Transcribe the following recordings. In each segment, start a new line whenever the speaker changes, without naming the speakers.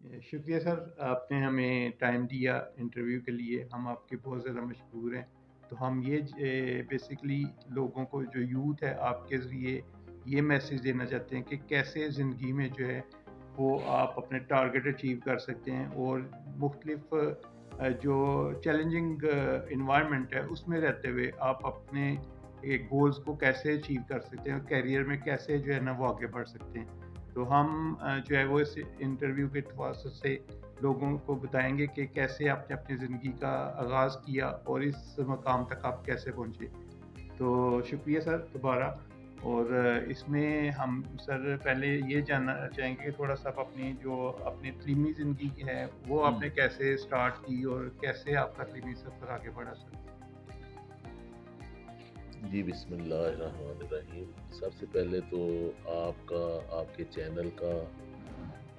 शुक्रिया सर, आपने हमें टाइम दिया इंटरव्यू के लिए। हम आपके बहुत ज़्यादा मशहूर हैं। तो हम ये बेसिकली लोगों को, जो यूथ है, आपके ज़रिए ये मैसेज देना चाहते हैं कि कैसे ज़िंदगी में जो है वो आप अपने टारगेट अचीव कर सकते हैं, और मुख्तलिफ जो चैलेंजिंग इन्वायरमेंट है उसमें रहते हुए आप अपने गोल्स को कैसे अचीव कर सकते हैं, और करियर में कैसे जो है ना वो आगे बढ़ सकते हैं। तो हम जो है वो इस इंटरव्यू के वास्ते से लोगों को बताएंगे कि कैसे आपने अपनी ज़िंदगी का आगाज़ किया और इस मकाम तक आप कैसे पहुँचे। तो शुक्रिया सर दोबारा। और इसमें हम सर पहले ये जानना चाहेंगे कि थोड़ा-सा आप अपनी जो अपनी तलीमी ज़िंदगी है, वो
हुँ।
आपने कैसे स्टार्ट की और कैसे आपका तलीमी सफ़र आगे बढ़ा सर?
जी, बिस्मिल्लाहिर्रहमानिर्रहीम। सबसे पहले तो आपका, आपके चैनल का,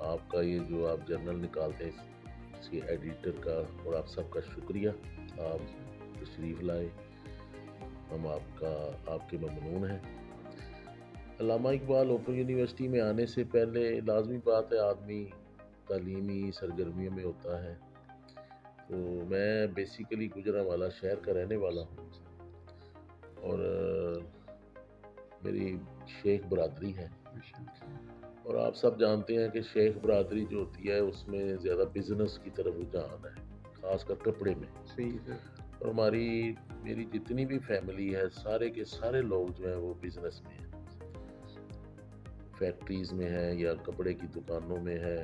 आपका ये जो आप जर्नल निकालते हैं, इसके एडिटर का और आप सबका शुक्रिया। आप
जी सर।
तशरीफ़ लाए, हम आपका आपके ममनून हैं। अल्लामा इकबाल ओपन यूनिवर्सिटी में आने से पहले लाज़मी बात है आदमी तालीमी सरगर्मियों में होता है। तो मैं बेसिकली गुजरांवाला शहर का रहने वाला हूँ और मेरी शेख बरादरी है।
माशाअल्लाह।
और आप सब जानते हैं कि शेख बरादरी जो होती है उसमें ज़्यादा बिजनेस की तरफ रुझान है, खासकर कपड़े में।
सही सर।
और हमारी मेरी जितनी भी फैमिली है, सारे के सारे लोग जो हैं वो बिजनेस में हैं, फैक्ट्रीज में हैं या कपड़े की दुकानों में है,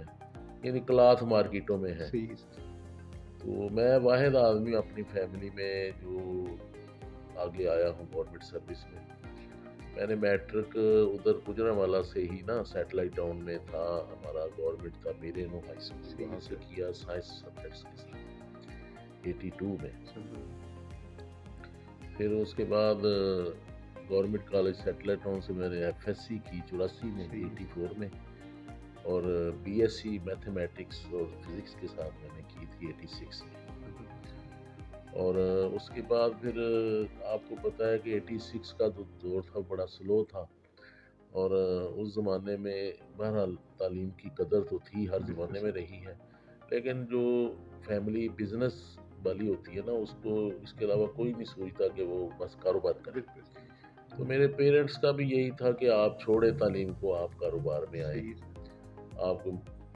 यानी क्लॉथ मार्केटों में है।
सही सर।
तो मैं वाहिद आदमी अपनी फैमिली में जो आगे आया हूँ गवर्नमेंट सर्विस में। मैंने मैट्रिक उधर गुजरांवाला से ही ना, सैटेलाइट टाउन में था हमारा, गवर्नमेंट था मेरे नो हाई स्कूल,
सही
वहाँ से
सर।
किया साइंस सब्जेक्ट्स के साथ 82 में।
ज़बरदस्त।
फिर उसके बाद गवर्नमेंट कॉलेज सैटेलाइट टाउन से मैंने एफएससी की 84 में,
सही है।
84 में। और बीएससी मैथमेटिक्स और फिजिक्स के साथ मैंने की थी 86 में।
ज़बरदस्त।
और उसके बाद फिर आपको पता है कि 86 का जो दौर था बड़ा स्लो था। और उस ज़माने में बहरहाल तालीम की कदर तो थी, हर
बिल्कुल
ज़माने में
सर।
रही है। लेकिन जो फैमिली बिज़नेस वाली होती है ना, उसको इसके अलावा कोई नहीं सोचता कि वो बस कारोबार करे।
बिल्कुल सही।
तो मेरे पेरेंट्स का भी यही था कि आप छोड़े तालीम को, आप कारोबार में आए।
सही सर।
आप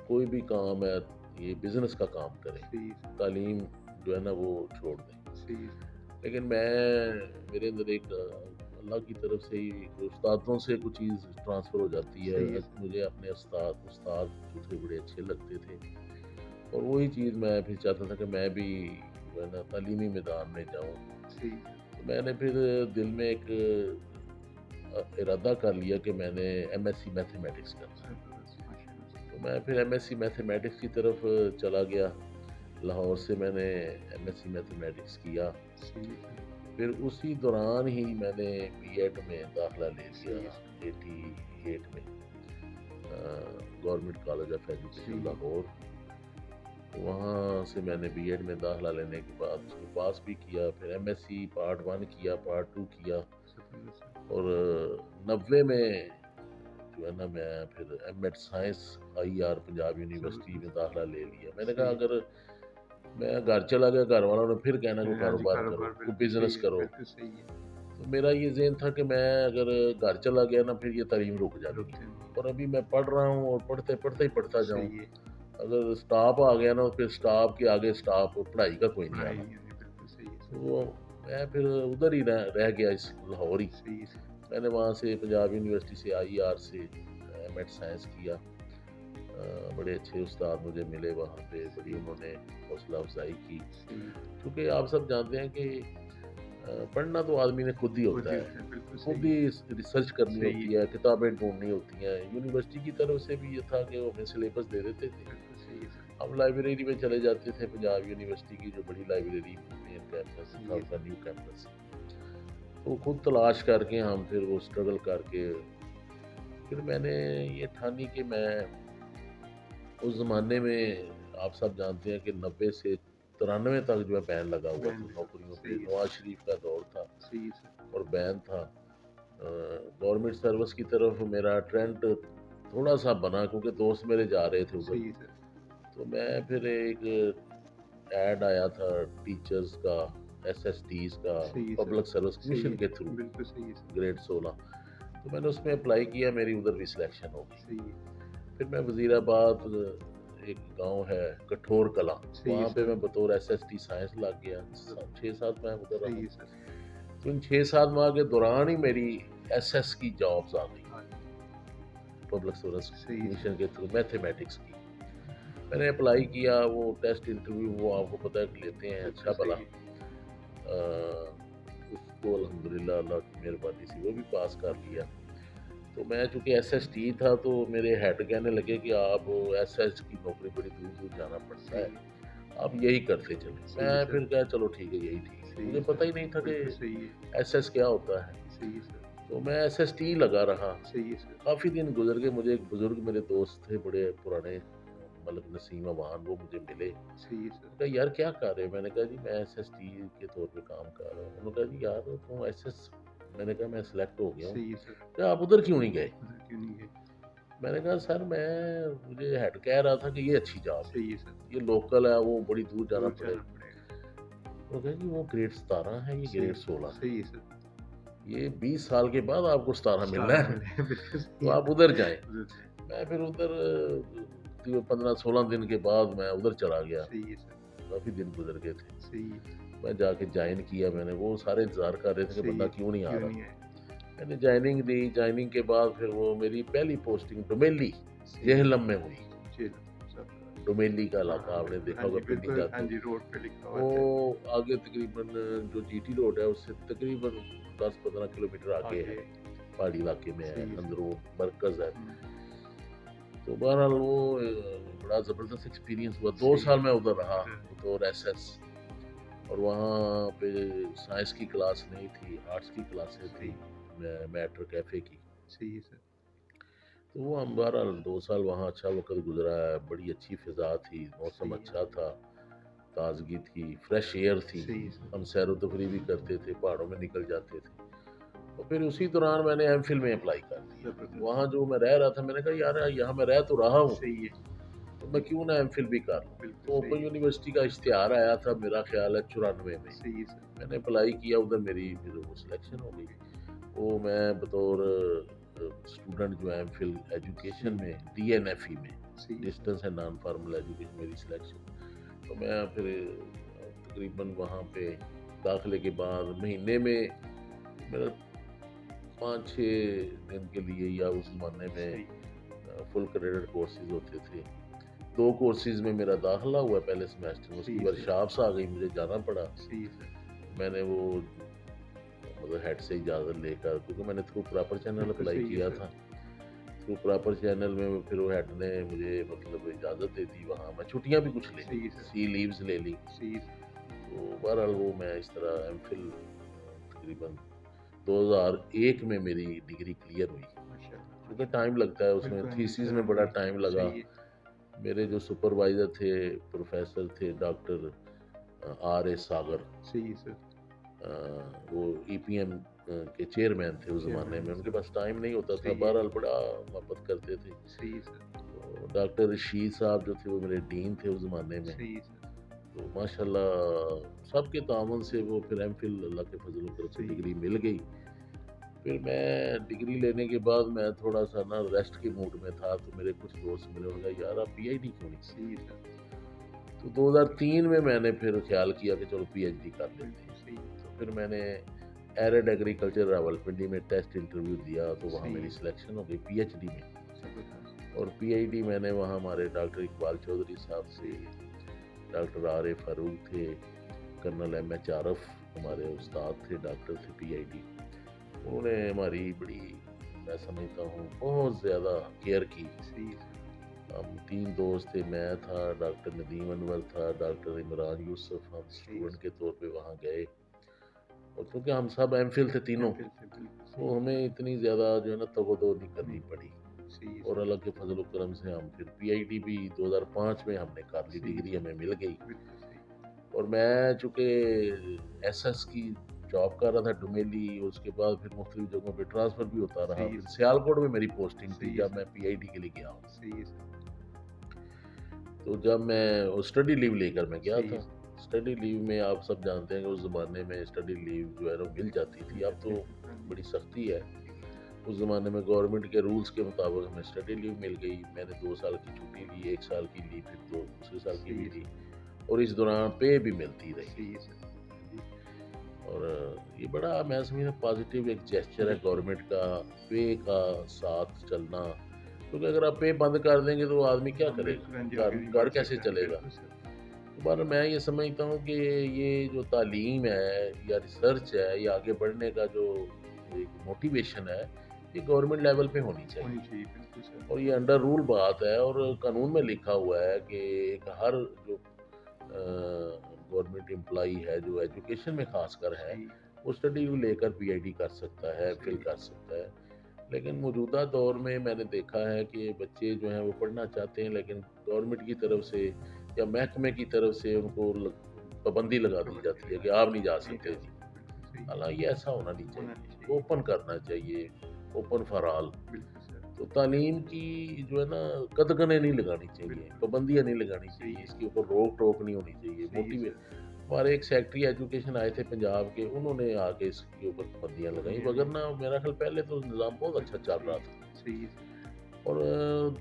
कोई भी काम है, ये बिज़नेस का काम करें,
सही सर।
तालीम जो है ना वो छोड़ दें।
सही सर।
लेकिन मेरे अंदर एक अल्लाह की तरफ से ही उस्तादों से कुछ चीज़ ट्रांसफ़र हो जाती है।
सही है सर।
मुझे अपने उस्ताद उस्ताद जो थे बड़े अच्छे लगते थे, और वही चीज़ मैं फिर चाहता था कि मैं भी जो है ना तालीमी मैदान में जाऊँ।
सही सर।
तो मैंने फिर दिल में एक इरादा कर लिया कि मैंने एमएससी मैथमेटिक्स करना है।
ज़बरदस्त, माशाअल्लाह सर।
तो मैं फिर एमएससी मैथमेटिक्स की तरफ चला गया। लाहौर से मैंने एमएससी मैथमेटिक्स किया।
सही है सर।
फिर उसी दौरान ही मैंने बीएड में दाखिला ले लिया,
सही है सर।
88 में, गवर्नमेंट कॉलेज ऑफ
सही
एजुकेशन
है।
लाहौर। वहाँ से मैंने बीएड में दाखिला लेने के बाद उसको पास भी किया, फिर एमएससी पार्ट 1 किया, पार्ट 2 किया।
ज़बरदस्त सर।
और 90 में जो है ना मैं फिर एमएड साइंस आईआर पंजाब यूनिवर्सिटी में
ज़बरदस्त।
दाखिला ले लिया। मैंने कहा
सही है।
अगर मैं घर चला गया, घर वालों ने फिर कहना कोई
फिर हाँ जी,
कारोबार करो,
कारोबार
कोई
बिल्कुल सही
बिजनेस
है,
करो।
बिल्कुल सही है।
तो मेरा ये ज़हन था कि मैं अगर घर चला गया ना, फिर ये तालीम रुक
रुक
जानी है।
जाएँगे।
और अभी मैं पढ़ रहा हूँ और पढ़ते-पढ़ते ही पढ़ता जाऊँ।
सही है।
अगर स्टॉप आ गया ना, फिर स्टॉप के आगे स्टॉप, पढ़ाई का कोई नहीं
पढ़ाई
आना।
नहीं होनी, बिल्कुल सही है सर।
तो मैं फिर उधर ही रह गया, इस लाहौर ही।
सही है सर।
मैंने वहाँ से पंजाब यूनिवर्सिटी से आईआर से एमएड साइंस किया। बड़े अच्छे उस्ताद मुझे मिले वहाँ पे, बड़ी
सही है
उन्होंने
सर।
हौसला अफ़ज़ाई की।
सही है सर।
क्योंकि आप सब जानते हैं कि पढ़ना तो आदमी ने खुद ही
खुद
होता
ही
है।
होता है, बिल्कुल
खुद
सही है।
ही रिसर्च करनी
सही
होती
है।
है, किताबें ढूँढनी होती हैं। यूनिवर्सिटी की तरफ से भी ये था कि वो हमें सिलेबस दे देते थे।
बिल्कुल सही है सर।
हम लाइब्रेरी में चले जाते थे, पंजाब यूनिवर्सिटी की जो बड़ी लाइब्रेरी मेन कैंपस
सही
था
है
उनका,
सर।
New campus. तो खुद तलाश करके हम फिर वो स्ट्रगल करके फिर मैंने ये ठानी कि मैं उस ज़माने में, आप सब जानते हैं कि 90 से 93 तक जो है बैन लगा हुआ
बैन
था
लगा हुआ है,
नौकरियों पे,
सही है
नवाज़
सर।
शरीफ का दौर था
सही है सर।
और बैन था। गवर्नमेंट सर्विस की तरफ मेरा ट्रेंड थोड़ा-सा बना, क्योंकि दोस्त मेरे जा रहे थे उधर।
सही है सर।
तो मैं फिर एक ऐड आया था टीचर्स का, एसएसटीज का,
सही है सर।
पब्लिक सर्विस
सही
कमीशन के थ्रू,
है, बिल्कुल सही है सर।
ग्रेड 16। तो मैंने उसमें अप्लाई किया, मेरी उधर भी सिलेक्शन हो गई।
सही है।
फिर मैं वजीराबाद, एक गांव है कठोर कला,
सही है
वहाँ पे
सर।
मैं बतौर एसएसटी साइंस लग गया।
ज़बरदस्त।
6 साल मैं उधर
सही
रहा।
है सर।
तो इन 6 साल माह के दौरान ही मेरी एसएस की जॉब्स आ गई,
हाँ,
पब्लिक सर्विस
सही है
कमीशन
सर।
के थ्रू, मैथमेटिक्स की। मैंने अप्लाई किया, वो टेस्ट इंटरव्यू वो आपको पता है कि लेते हैं
बिल्कुल
अच्छा
सही
भला।
है।
उसको अल्हम्दुलिल्लाह अल्लाह की मेहरबानी से वो भी पास कर लिया। तो मैं चूँकि एसएसटी था, तो मेरे हेड कहने लगे कि आप एसएस की नौकरी बड़ी दूर दूर जाना पड़ता
सही
है,
है।
आप यही करते चले।
सही है
मैं
सर।
फिर कहा चलो ठीक है, यही ठीक है।
सही
मुझे
है
पता
सर।
ही नहीं था कि
बिल्कुल सही है।
एसएस क्या होता है।
सही है सर।
तो मैं एसएसटी लगा रहा।
सही है सर।
काफ़ी दिन गुजर गए, मुझे एक बुजुर्ग मेरे दोस्त थे बड़े पुराने, मलिक नसीम अवान, वो मुझे मिले।
सही है सर।
कहा यार क्या कर रहे हो? मैंने कहा जी मैं एसएसटी के तौर पे काम कर रहा हूँ। उन्होंने कहा जी यार तुम एसएस, मैंने कहा मैं सिलेक्ट हो गया हूँ।
सही है सर।
क्या आप उधर क्यों नहीं गए?
उधर क्यों नहीं गए?
मैंने कहा सर मुझे हेड कह रहा था कि ये अच्छी जॉब है,
सही है सर।
ये लोकल है, वो बड़ी दूर जाना
दूर जाना
पड़ेगा।
पड़ेगा।
वो कहा जी वो ग्रेड 17 है, ये
सही
ग्रेड 16 है,
सही है सर।
ये 20 साल के बाद आपको 17 मिलना
स्टार
है।
मिले बिल्कुल
तो
सही है
आप
सर।
उधर जाएं।
उधर जाएँ।
मैं फिर उधर 15-16 दिन के बाद मैं उधर चला गया।
सही है सर।
काफ़ी दिन गुजर गए थे।
सही है।
मैं जाके ज्वाइन किया मैंने, वो सारे इंतज़ार कर रहे थे कि
सही
बंदा
है।
क्यों नहीं आ
क्यों नहीं
रहा।
आए?
मैंने ज्वाइनिंग दी, ज्वाइनिंग के बाद फिर वो मेरी पहली पोस्टिंग डोमेली,
सही है।
जेहलम में हुई।
जी, सब।
डोमेली का
हाँ,
इलाका
हाँ,
आपने
बिल्कुल।
देखा
हाँ
होगा
जी,
पिंडी
बिल्कुल। हाँ
जाते।
जी, रोड पे लिखा हुआ
वो
था।
आगे तकरीबन जो जीटी रोड है उससे तकरीबन 10-15 किलोमीटर आगे है,
आगे
पहाड़ी इलाके में है,
सही है सर।
अंदर वो मरकज़ है।
हुँ,
तो बहरहाल वो बड़ा ज़बरदस्त एक्सपीरियंस हुआ। 2
सही
साल
है।
मैं उधर रहा
उधर
बतौर एसएस। और वहाँ पे साइंस की क्लास नहीं थी, आर्ट्स की क्लासेस थी,
सही
मैटर कैफ़े की।
सही है सर।
तो वो हम बहरहाल 2 साल वहाँ अच्छा वक़्त गुज़रा है, बड़ी अच्छी फ़िज़ा थी, मौसम
सही है।
अच्छा था, ताज़गी थी, फ्रेश एयर थी।
सही है सर।
हम सैर-ओ-तफ़री भी करते थे, पहाड़ों में निकल जाते थे। और फिर उसी दौरान मैंने एमफ़िल में अप्लाई कर दिया।
ज़बरदस्त।
वहाँ जो मैं रह रहा था, मैंने कहा यार यहाँ मैं रह तो रहा हूँ,
सही है।
तो मैं क्यों ना एमफ़िल भी कर लूँ।
बिल्कुल
तो
सही
ओपन
है।
यूनिवर्सिटी का इश्तिहार आया था, मेरा ख़्याल है 94 में।
सही है सर।
मैंने अप्लाई किया, उधर मेरी फिर वो सिलेक्शन हो गई। वो मैं बतौर स्टूडेंट जो है एमफिल एजुकेशन
सही
में, डीएनएफई में,
सही है sir.
Distance and non formal education, मेरी सिलेक्शन। तो मैं फिर तकरीबन वहाँ पे दाखिले के बाद महीने में मेरा 5-6 दिन के लिए, या उस ज़माने में
सही
फुल क्रेडिट कोर्सेज होते थे। 2 कोर्सेज में मेरा दाखिला हुआ पहले सेमेस्टर में,
सही
उसकी
है सर।
वर्कशॉप्स आ गई, मुझे जाना पड़ा।
सही है सर।
मैंने वो मतलब हेड से इजाज़त लेकर, क्योंकि मैंने थ्रू प्रॉपर चैनल
बिल्कुल
अप्लाई
सही है
किया
सर।
था। थ्रू प्रॉपर चैनल में फिर वो हेड ने मुझे मतलब इजाज़त दे दी, वहाँ मैं छुट्टियाँ भी कुछ ले ली,
सही है सर।
सी लीव्स ले ली।
सही है सर।
तो बहरहाल वो मैं इस तरह एमफिल तकरीबन 2001 में मेरी डिग्री क्लियर हुई।
माशाअल्लाह,
क्योंकि
माशाअल्लाह।
टाइम लगता है उसमें,
बिल्कुल हाँ जी
थीसिस
सर,
में
हाँ
बड़ा
जी।
टाइम लगा।
सही है।
मेरे जो सुपरवाइज़र थे, प्रोफ़ेसर थे डॉक्टर आर ए सागर,
सही है सर।
वो ईपीएम के चेयरमैन थे उस ज़माने
चेयरमैन
में,
है
उनके
सर।
पास टाइम नहीं होता था,
सही है।
बहरहाल बड़ा मोहब्बत करते थे।
सही है सर।
तो डॉक्टर रशीद साहब जो थे वो मेरे डीन थे उस ज़माने में।
सही है सर।
तो माशाल्लाह सबके तावन से वो फिर एमफिल अल्लाह के फजल करम से
सही है।
डिग्री मिल गई। फिर मैं डिग्री लेने के बाद मैं थोड़ा-सा ना रेस्ट के मूड में था, तो मेरे कुछ दोस्त मिले, उन्होंने कहा यार आप पीएचडी क्यों नहीं
सही है
करते?
सर।
तो 2003 में मैंने फिर ख़्याल किया कि चलो पीएचडी कर लेते
बिल्कुल
हैं।
सही है।
तो फिर मैंने एरिड एग्रीकल्चर रावलपिंडी में टेस्ट इंटरव्यू दिया, तो वहाँ
सही
मेरी
है।
सिलेक्शन हो गई पीएचडी में।
ज़बरदस्त।
और पीएचडी मैंने वहाँ हमारे डॉक्टर इकबाल चौधरी साहब से,
सही है।
डॉक्टर आर ए फारूक थे, कर्नल एम एच आरफ हमारे उस्ताद थे, डॉक्टर थे पीआईडी। उन्होंने हमारी बड़ी, मैं समझता हूँ बहुत ज़्यादा केयर की।
सही है सर।
हम 3 दोस्त थे, मैं था, डॉक्टर नदीम अनवर था, डॉक्टर इमरान यूसुफ, हम
सही है
स्टूडेंट
सर।
के तौर पे वहाँ गए। और क्योंकि हम सब एमफिल थे तीनों,
एमफिल से बिल्कुल
तो
सही है।
हमें इतनी ज़्यादा जो है ना तगो-दो नहीं करनी
नहीं,
पड़ी।
सही है
और
सर।
अल्लाह के फज़ल व करम से हम फिर पीआईडी भी 2005 में हमने कर ली,
सही है
डिग्री
सर।
हमें मिल गई।
बिल्कुल सही।
और मैं चूँकि एसएस की जॉब कर रहा था डोमेली, उसके बाद फिर मुख्तलिफ जगहों पे ट्रांसफ़र भी होता रहा।
सही है
फिर
सर।
सियालकोट में मेरी पोस्टिंग थी
सही है
जब
सर।
मैं पीआईडी के लिए गया हूँ।
सही है सर।
तो जब मैं स्टडी लीव लेकर मैं गया
सही
था।
है,
स्टडी लीव में आप सब जानते हैं कि उस ज़माने में स्टडी लीव जो है ना मिल जाती थी, अब तो
बिल्कुल, हाँ जी,
बड़ी सख्ती है।
जी,
उस ज़माने में गवर्नमेंट के रूल्स के मुताबिक हमें स्टडी लीव मिल गई। मैंने 2 साल की छुट्टी ली, 1 साल की ली, फिर दो दूसरे साल की
सही
भी
है
ली,
सर,
और इस दौरान पे भी मिलती रही।
सही है सर, हाँ जी,
और ये बड़ा मैं समझता हूँ पॉजिटिव एक जेस्चर है
बिल्कुल,
गवर्नमेंट का, पे का साथ चलना। क्योंकि अगर आप पे बंद कर देंगे तो आदमी क्या
हम बिल्कुल हाँ जी,
करेगा?
आगे
घर
नहीं
घर
बढ़
कैसे
सकता,
चलेगा?
बिल्कुल सर,
पर मैं ये समझता हूँ कि ये जो तालीम है या रिसर्च है या आगे बढ़ने का जो एक मोटिवेशन है, ये गवर्नमेंट लेवल पे होनी
होनी
चाहिए।
चाहिए, बिल्कुल सर,
और ये अंडर रूल बात है, और कानून में लिखा हुआ है कि एक हर जो गवर्नमेंट एम्प्लॉई है जो एजुकेशन में खासकर है,
सही,
वो स्टडी लेकर पीएचडी कर सकता है, फिल
सही है,
कर सकता है। लेकिन मौजूदा दौर में मैंने देखा है कि बच्चे जो हैं वो पढ़ना चाहते हैं, लेकिन गवर्नमेंट की तरफ से या महकमे की तरफ से उनको पाबंदी लगा दी
पाबंदी
जाती है
लगा
कि
दी,
आप नहीं जा
नहीं
सकते
जा
जी।
सकते, बिल्कुल सही है,
हालांकि ऐसा होना नहीं
होना नहीं
चाहिए,
चाहिए,
ओपन करना चाहिए, ओपन फॉर ऑल।
बिल्कुल सर,
तो तालीम की जो है ना कदगने नहीं लगानी चाहिए,
बिल्कुल,
पाबंदियाँ नहीं लगानी
सही
चाहिए,
है,
इसके ऊपर रोक टोक नहीं होनी चाहिए,
सही है सर,
हमारे एक सेक्रेटरी एजुकेशन आए थे पंजाब के, उन्होंने आके इसके ऊपर पाबंदियाँ लगाई,
पाबंदियाँ लगी,
वगरना मेरा ख्याल पहले तो निज़ाम बहुत अच्छा
बिल्कुल
चल
सही
रहा
है,
था।
सही है सर,
और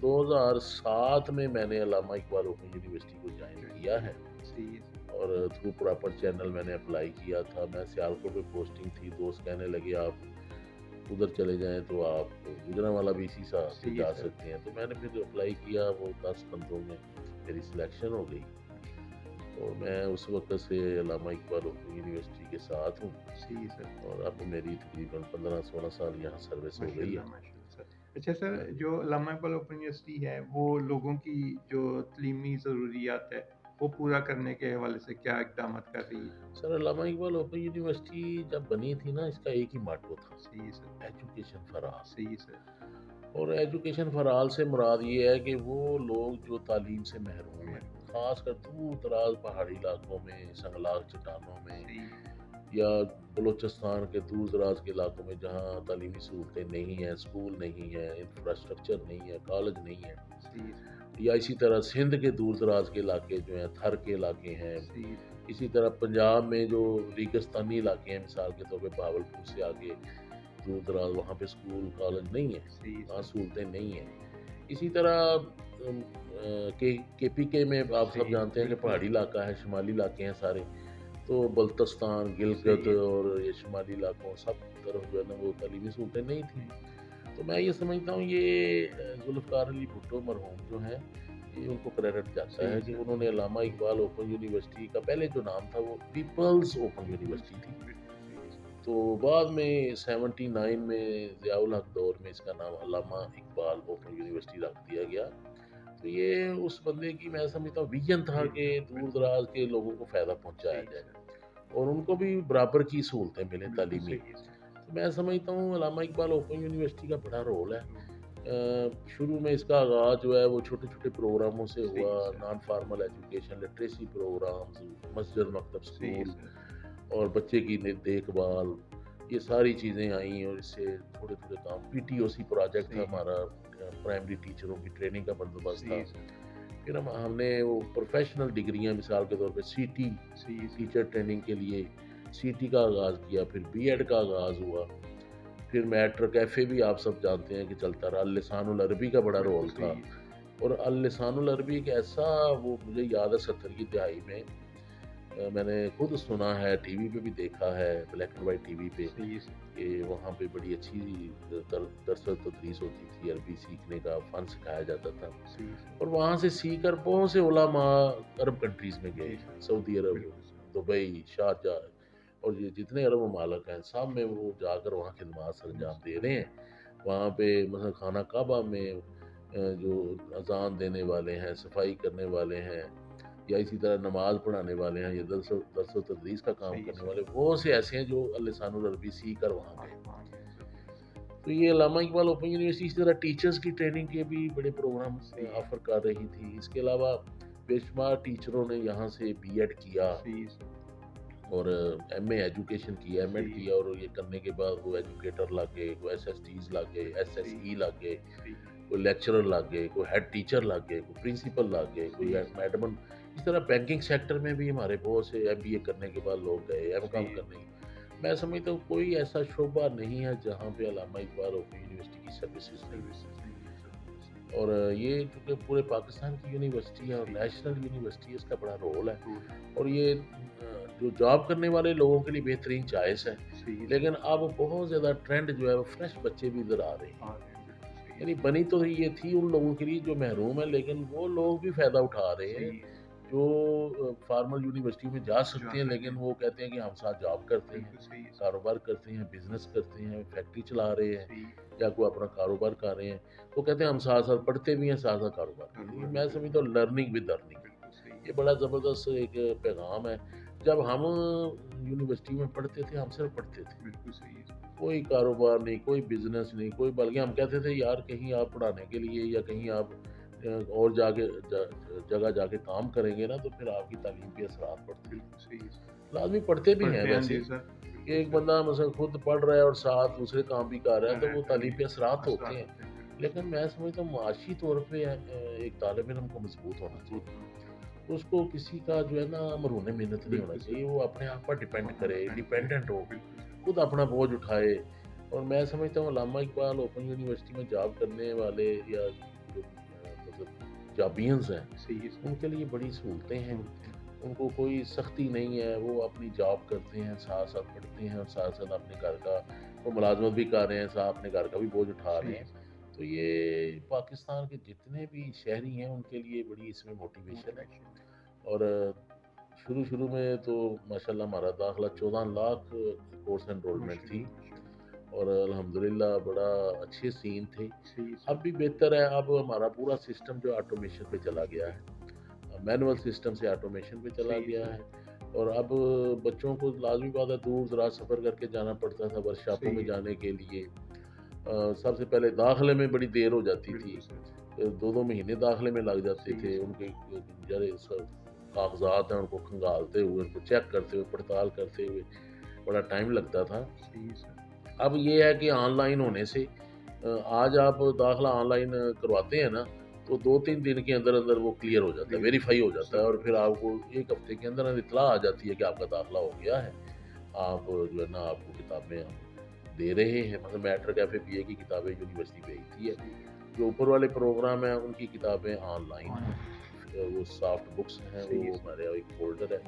2007 में मैंने अल्लामा इकबाल ओपन यूनिवर्सिटी को ज्वाइन
जॉइन
किया
किया,
है,
सही है सर,
और थ्रू प्रॉपर चैनल मैंने अप्लाई किया था। मैं सियालकोट में पोस्टिंग थी, दोस्त कहने लगे आप उधर चले जाएँ तो आप गुजरांवाला भी इसी सा से
सही है
जा
सर,
सकते हैं। तो मैंने फिर अप्लाई किया, वो 10 बंदों में मेरी सिलेक्शन हो गई, और मैं उस वक़्त से अल्लामा इकबाल ओपन यूनिवर्सिटी के साथ हूँ,
सही है सर।
और अब मेरी तकरीबन 15-16 साल यहाँ सर्विस हो गई
माशाल्लाह,
है।
माशाल्लाह सर। अच्छा सर,
हाँ जी।
जो अल्लामा इक़बाल ओपन यूनिवर्सिटी है, वो लोगों की जो तलीमी ज़रूरियात है, वो पूरा करने के हवाले से क्या इक़दामात कर रही है?
सर अल्लामा इकबाल ओपन यूनिवर्सिटी जब बनी थी ना, इसका एक ही मोट्टो था,
सही है सर,
एजुकेशन फॉर ऑल।
सही है सर,
और एजुकेशन फॉर ऑल से मुराद ये है कि वो लोग जो तालीम से महरूम हैं,
महरूम है,
ख़ासकर दूर-दराज़ पहाड़ी इलाकों में, संगलाग चट्टानों में,
सही है,
या बलूचिस्तान के दूर-दराज़ के इलाकों में जहाँ तालीमी सहूलतें नहीं हैं, स्कूल नहीं है, इंफ्रास्ट्रक्चर नहीं है, कॉलेज नहीं है,
सही है सर,
या इसी तरह सिंध के दूर-दराज़ के इलाके जो हैं, थर के इलाके हैं,
सही है सर,
इसी तरह पंजाब में जो रेगिस्तानी इलाके हैं, मिसाल के तौर पे बहावलपुर से आगे दूर-दराज़, वहाँ पे स्कूल, कॉलेज नहीं है,
सही है
वहाँ
सर,
सहूलतें नहीं हैं। इसी तरह केपीके में आप सब
सही है,
जानते हैं कि
बिल्कुल,
पहाड़ी इलाका है, शुमाली इलाके हैं सारे, तो बल्तिस्तान,
सही
गिलगित
है,
और ये शुमाली इलाकों सब तरफ जो है ना वो तालीमी सहूलतें नहीं थी।
नहीं,
तो मैं ये समझता हूँ ये ज़ुल्फ़िकार अली भुट्टो मरहूम जो हैं, ये उनको क्रेडिट जाता
सही
है
है
कि
सर,
उन्होंने अल्लामा इक़बाल ओपन यूनिवर्सिटी का पहले जो नाम था वो पीपल्स ओपन
बिल्कुल
यूनिवर्सिटी थी।
बिल्कुल सही है सर,
तो बाद में 79 में ज़ियाउल हक दौर में इसका नाम अल्लामा इक़बाल ओपन यूनिवर्सिटी रख दिया गया। तो ये उस बंदे की मैं समझता हूँ विज़न था कि
विजन बिल्कुल,
दूर-दराज़ के लोगों को फ़ायदा पहुँचाया
सही है
जाए,
सर,
और उनको भी बराबर की सहूलतें मिलें
बिल्कुल
तालीमी।
सही है सर,
तो मैं समझता हूँ अल्लामा इक़बाल ओपन यूनिवर्सिटी का बड़ा रोल है।
रोल
शुरू में इसका आगाज़ जो है वो छोटे-छोटे प्रोग्रामों से
सही
हुआ,
है sir,
non formal education, literacy programmes, मस्जिद मकतब
सही है
स्कूल,
सर,
और बच्चे की देखभाल, ये सारी चीज़ें आई, और इससे थोड़े-थोड़े काम पीटीओसी प्रोजेक्ट था
सही है,
हमारा, प्राइमरी टीचरों की ट्रेनिंग का बंदोबस्त
सही
था।
है सर,
फिर हमने वो प्रोफेशनल डिग्रियाँ मिसाल के तौर पे सीटी,
सही है सर,
टीचर ट्रेनिंग के लिए सीटी का आगाज़ किया, फिर बीएड का आगाज़ हुआ। फिर मैट्रिक कैफ़े भी आप सब जानते हैं कि चलता रहा, अल लिसानुल अरबी का बड़ा
बिल्कुल
रोल था।
सही है,
और अल लिसानुल अरबी एक ऐसा, वो मुझे याद है 70 की दहाई में मैंने खुद सुना है, टीवी पे भी देखा है, ब्लैक एंड व्हाइट टीवी पे,
सही है सर,
कि वहाँ पे बड़ी अच्छी दरस तदरीस होती थी, अरबी सीखने का फ़न सिखाया जाता था।
सही है सर,
और वहाँ से सीखकर बहुत से उलमा अरब कंट्रीज़ में गए,
जी सर,
सऊदी अरब,
बिल्कुल सर,
दुबई, शारजाह, और ये जितने अरब ममालिक हैं, सब में वो जाकर वहाँ खिदमत सरंजाम दे रहे हैं। वहाँ पे मतलब खाना काबा में जो अज़ान देने वाले हैं, सफाई करने वाले हैं, या इसी तरह नमाज़ पढ़ाने वाले हैं, या दरस व तदरीस का काम
सही है
करने
सर,
वाले बहुत से ऐसे हैं जो लिसानुल अरबी सीख कर वहाँ
हाँ,
गए।
हाँ, गए सर,
तो ये अल्लामा इकबाल ओपन यूनिवर्सिटी इसी तरह टीचर्स की ट्रेनिंग के भी बड़े प्रोग्राम
सही है,
ऑफ़र कर रही थी। इसके अलावा बेशुमार टीचरों ने यहाँ से बीएड किया,
सही है सर,
और एमए एजुकेशन किया, एमएड
सही है,
किया, और ये करने के बाद वो एजुकेटर लग गए, वो एसएसटीज़ लग गए,
सही
एसएसई लग गए,
सही है,
कोई लेक्चरर लग गए, कोई हेड टीचर लग गए, कोई प्रिंसिपल लग गए, कोई मैडम। इस तरह बैंकिंग सेक्टर में भी हमारे बहुत से एमबीए करने के बाद लोग गए, एमकॉम
सही है।
करने। मैं समझता हूँ कोई ऐसा शोबा नहीं है जहाँ पे अल्लामा इकबाल ओपन यूनिवर्सिटी की सर्विसेज नहीं है।
सर्विसेज नहीं है सर।
और ये चूँकि पूरे पाकिस्तान की यूनिवर्सिटी है और
जी।
नेशनल यूनिवर्सिटी है, इसका बड़ा रोल है।
रोल है।
और ये जो जॉब करने वाले लोगों के लिए बेहतरीन चॉइस है।
सही है।
लेकिन अब बहुत ज़्यादा ट्रेंड जो है वो फ्रेश बच्चे भी इधर आ रहे हैं।
आ रहे हैं, बिल्कुल सही है।
यानी बनी तो ये थी उन लोगों के लिए जो महरूम है, लेकिन वो लोग भी फ़ायदा उठा रहे हैं
सही है।
जो फॉर्मल यूनिवर्सिटी में जा
जा
सकते हैं,
सकते
लेकिन
हैं।
वो कहते हैं कि हम साथ जॉब करते हैं,
बिल्कुल सही है सर।
कारोबार करते हैं, बिज़नेस करते हैं, फैक्ट्री चला रहे हैं
सही है।
या कोई अपना कारोबार कर रहे हैं। वो कहते हैं हम साथ-साथ पढ़ते भी हैं, साथ-साथ कारोबार करते हैं।
कारोबार भी
मैं
करते
समझता हूँ लर्निंग विद अर्निंग,
हैं। बिल्कुल सही
ये
है।
बड़ा ज़बरदस्त एक पैगाम है। जब हम यूनिवर्सिटी में पढ़ते थे, हम सिर्फ पढ़ते थे।
बिल्कुल सही है।
कोई कारोबार नहीं, कोई बिज़नेस नहीं, कोई, बल्कि हम कहते थे यार कहीं आप पढ़ाने के लिए या कहीं आप और जाके जगह जाके काम करेंगे ना तो फिर आपकी तालीम पे असरात पड़ते हैं।
बिल्कुल सही है सर।
लाज़मी पढ़ते भी हैं
पढ़ते हैं
वैसे,
जी सर।
कि
बिल्कुल
एक
सर।
बंदा मतलब खुद पढ़ रहा है और साथ दूसरे काम भी कर रहा है
कर
तो
रहे
वो
हैं,
तालीम पे असरात होते
असरात
हैं।
होते हैं। बिल्कुल
लेकिन
सही है।
मैं समझता हूँ मुआशी तौर पे एक तालिब इल्म को मजबूत होना
मजबूत
चाहिए।
होना चाहिए।
उसको किसी का जो है ना मरहूने मिन्नत नहीं होना
बिल्कुल
चाहिए,
सर।
वो अपने आप पर डिपेंड
अपना
करे,
डिपेंड करे।
इंडिपेंडेंट हो,
बिल्कुल सर।
खुद अपना बोझ उठाए। और मैं समझता हूँ अल्लामा इकबाल ओपन यूनिवर्सिटी में जॉब करने वाले या जो मतलब जॉबियंस हैं,
सही है सर।
उनके लिए बड़ी सहूलतें हैं।
सहूलतें हैं।
उनको कोई सख्ती नहीं है, वो अपनी जॉब करते हैं, साथ-साथ पढ़ते हैं और साथ-साथ अपने घर का वो मुलाज़मत भी कर रहे हैं, साथ अपने घर का भी बोझ उठा
सही
रहे
है
हैं।
सर।
तो ये पाकिस्तान के जितने भी शहरी हैं, उनके लिए बड़ी इसमें मोटिवेशन है।
मोटिवेशन है।
और शुरू-शुरू में तो माशाल्लाह हमारा दाखिला 14 लाख कोर्स एनरोलमेंट थी
माशाल्लाह, माशाल्लाह।
और अल्हम्दुलिल्लाह बड़ा अच्छे सीन थे।
सही है
अब
सर।
भी बेहतर है, अब हमारा पूरा सिस्टम जो ऑटोमेशन पे चला गया है। मैनुअल सिस्टम से ऑटोमेशन पे चला
सही है
गया
सर।
है। और अब बच्चों को लाज़मी बात है दूर-दराज सफ़र करके जाना पड़ता था वर्कशॉपों
सही
में
है।
जाने के लिए। सबसे पहले दाखिले में बड़ी देर हो जाती थी।
बिल्कुल सर।
2-2 महीने दाखिले में लग जाते
सही है
थे।
सर।
उनके बेचारे सब कागज़ात हैं उनको खंगालते हुए, उनको चेक करते हुए, पड़ताल करते हुए बड़ा टाइम लगता था।
सही है सर।
अब ये है कि ऑनलाइन होने से आज आप दाखिला ऑनलाइन करवाते हैं ना, तो 2-3 दिन के अंदर-अंदर वो क्लियर हो जाता है,
क्लियर
वेरीफ़ाई हो जाता है और फिर
ज़बरदस्त।
आपको 1 हफ़्ते के अंदर इत्तला आ जाती है कि आपका दाखिला हो गया है। आप जो है ना आपको किताबें हम दे रहे हैं, मतलब मैटर कैफ़े बीए की किताबें यूनिवर्सिटी भेजती है।
सही है।
जो ऊपर वाले प्रोग्राम हैं उनकी किताबें ऑनलाइन हैं।
ऑनलाइन।
वो सॉफ्ट बुक्स हैं,
सही है
वो
सर।
हमारे यहाँ एक फ़ोल्डर है।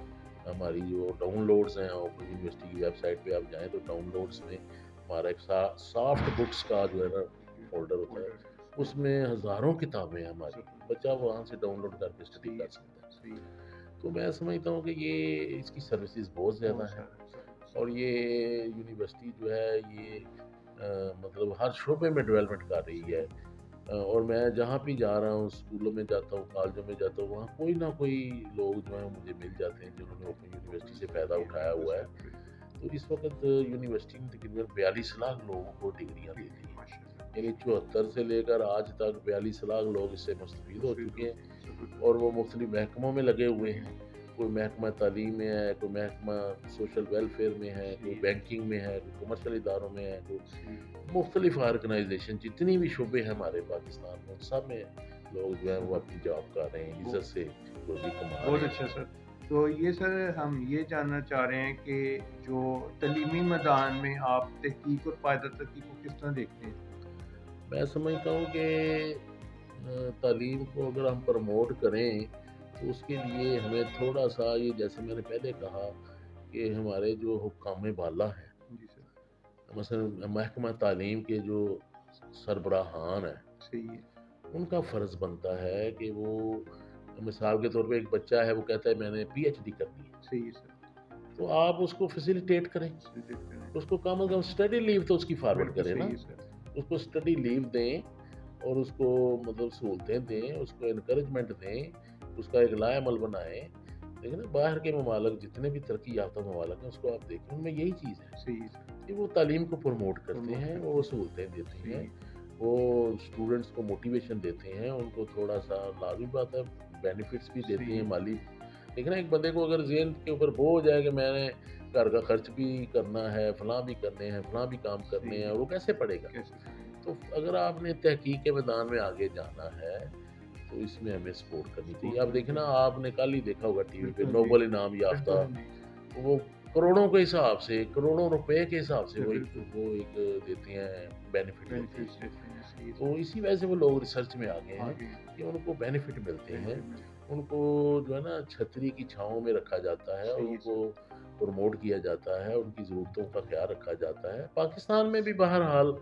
हमारी जो डाउनलोड्स हैं ओपन यूनिवर्सिटी की वेबसाइट पे आप जाएँ तो डाउनलोड्स में हमारा एक सॉफ्ट बुक्स का जो है ना फ़ोल्डर होता है।
फ़ोल्डर है।
उसमें हज़ारों किताबें हैं हमारी। बच्चा
ज़बरदस्त।
वहाँ से डाउनलोड करके स्टडी
सही
कर
है सर।
सकता है।
सही है।
तो मैं समझता हूँ कि ये इसकी सर्विसेज़ बहुत ज़्यादा
बहुत
हैं।
ज़्यादा ज़बरदस्त।
और ये यूनिवर्सिटी जो है ये मतलब हर शोबे में डेवलपमेंट कर रही है। और मैं जहाँ भी जा रहा हूँ, स्कूलों में जाता हूँ, कॉलेजों में जाता हूँ, वहाँ कोई ना कोई लोग जो हैं मुझे मिल जाते हैं जिन्होंने ओपन यूनिवर्सिटी से फ़ायदा उठाया
बिल्कुल
हुआ है।
सर। बिल्कुल।
तो इस वक़्त यूनिवर्सिटी ने तकरीबन 42 लाख लोगों को डिग्रियाँ दे दी हैं।
माशाल्लाह,
यानी
माशाल्लाह।
74 से लेकर आज तक 42 लाख लोग इससे मुस्तफ़ीद हो
मुफ़ीद
चुके
हो
हैं।
चुकी है।
और
ज़बरदस्त।
वो मुख्तलिफ़ महकमों में लगे हुए हैं। कोई महकमा तालीम में है, कोई महकमा सोशल वेलफेयर में है,
सही
कोई
है।
बैंकिंग में है, कोई कमर्शियल इदारों में है, कोई
सही है।
मुख्तलिफ़ ऑर्गनाइज़ेशन जितनी भी शोबे हैं हमारे पाकिस्तान में, उन सब में लोग जो हैं वो अपनी
ज़बरदस्त।
जॉब कर रहे हैं,
वो
इज़्ज़त से रोज़ी कमा
बहुत
रहे
अच्छा
हैं।
सर। तो ये सर हम ये जानना चाह रहे हैं कि जो तलीमी मैदान में आप तहकीक और पायदा तरक्की को किस तरह देखते हैं?
मैं समझता हूँ कि तालीम को अगर हम प्रमोट करें, तो उसके लिए हमें थोड़ा-सा ये जैसे मैंने पहले कहा कि हमारे जो हुक्काम बाला हैं,
जी सर।
मसलन महकमा तालीम के जो सरबराहान हैं,
सही है।
उनका फ़र्ज़ बनता है कि वो मिसाल के तौर पे एक बच्चा है, वो कहता है मैंने पीएचडी करनी है,
सही है सर।
तो आप उसको फ़ैसिलिटेट करें।
फैसिलिटेट करें।
उसको कम से कम स्टडी लीव तो उसकी फॉरवर्ड
बिल्कुल
करें ना।
सही है सर।
उसको स्टडी लीव दें और उसको मतलब सहूलतें दें, उसको एनकरेजमेंट दें, उसका एक लाएमल बनाएँ। देखिए ना बाहर के ममालिक जितने भी तरक्की याफ़्ता ममालिक हैं, उसको आप देखें उनमें यही चीज़ है
सही है सर।
कि वो तालीम को प्रमोट करते
प्रमोट
हैं,
करते
वो
हैं।
सहूलतें देते
सही
हैं,
है।
वो स्टूडेंट्स को मोटिवेशन देते हैं, उनको थोड़ा-सा लाज़मी बात है बेनिफिट्स भी देते
सही
हैं
है।
माली। देखिए ना एक बंदे को अगर ज़ेहन के ऊपर बोझ हो जाए कि मैंने घर का खर्च भी करना है, फलाँ भी करने हैं, फलाँ भी काम
सही
करने हैं,
है।
वो कैसे पढ़ेगा?
कैसे करेंगे?
तो अगर आपने तहकीक के मैदान में आगे जाना है, तो इसमें हमें सपोर्ट करनी चाहिए।
सपोर्ट
अब
करनी
देखना
चाहिए।
आपने कल ही देखा होगा टीवी पे
बिल्कुल जी,
नोबेल इनाम याफ्ता,
बिल्कुल जी,
वो करोड़ों के हिसाब से, करोड़ों रुपए के हिसाब से
जी,
वो एक
बिल्कुल
वो एक देते हैं, बेनिफिट देते
बेनिफिट्स
हैं।
देते हैं, सही
तो इसी वजह से वो लोग रिसर्च में आ गए हैं
आगे
कि उनको बेनिफिट मिलते हैं।
बेनिफिट मिलता
उनको जो है ना छतरी की छाँव में रखा जाता
है,
है और
सही है
उनको
सर,
प्रमोट किया जाता है, उनकी ज़रूरतों का ख़्याल रखा जाता है। पाकिस्तान में भी बहरहाल